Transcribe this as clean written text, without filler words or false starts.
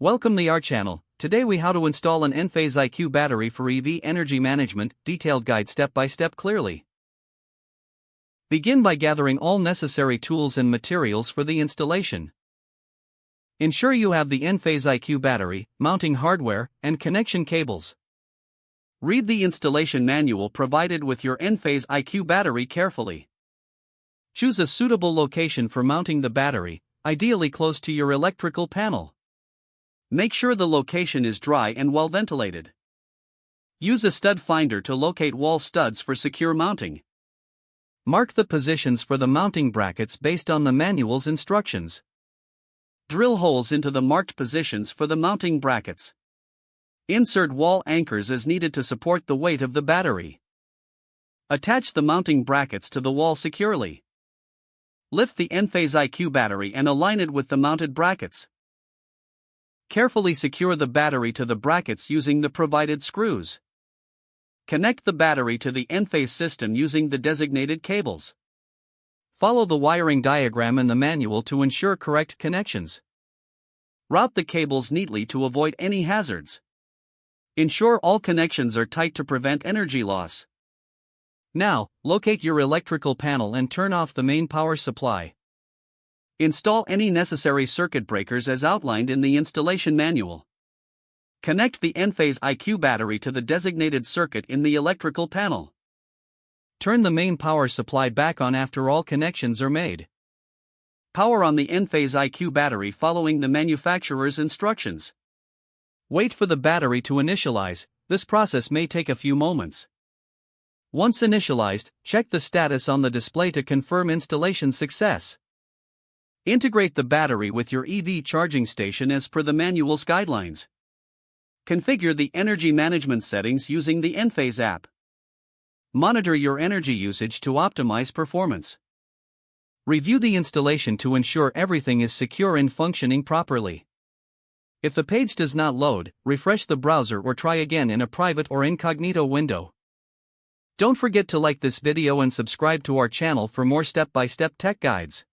Welcome to our channel. Today we how to install an Enphase IQ battery for EV energy management, detailed guide step by step clearly. Begin by gathering all necessary tools and materials for the installation. Ensure you have the Enphase IQ battery, mounting hardware, and connection cables. Read the installation manual provided with your Enphase IQ battery carefully. Choose a suitable location for mounting the battery, ideally close to your electrical panel. Make sure the location is dry and well ventilated. Use a stud finder to locate wall studs for secure mounting. Mark the positions for the mounting brackets based on the manual's instructions. Drill holes into the marked positions for the mounting brackets. Insert wall anchors as needed to support the weight of the battery. Attach the mounting brackets to the wall securely. Lift the Enphase IQ battery and align it with the mounted brackets. Carefully secure the battery to the brackets using the provided screws. Connect the battery to the Enphase system using the designated cables. Follow the wiring diagram in the manual to ensure correct connections. Route the cables neatly to avoid any hazards. Ensure all connections are tight to prevent energy loss. Now, locate your electrical panel and turn off the main power supply. Install any necessary circuit breakers as outlined in the installation manual. Connect the Enphase IQ battery to the designated circuit in the electrical panel. Turn the main power supply back on after all connections are made. Power on the Enphase IQ battery following the manufacturer's instructions. Wait for the battery to initialize. This process may take a few moments. Once initialized, check the status on the display to confirm installation success. Integrate the battery with your EV charging station as per the manual's guidelines. Configure the energy management settings using the Enphase app. Monitor your energy usage to optimize performance. Review the installation to ensure everything is secure and functioning properly. If the page does not load, refresh the browser or try again in a private or incognito window. Don't forget to like this video and subscribe to our channel for more step-by-step tech guides.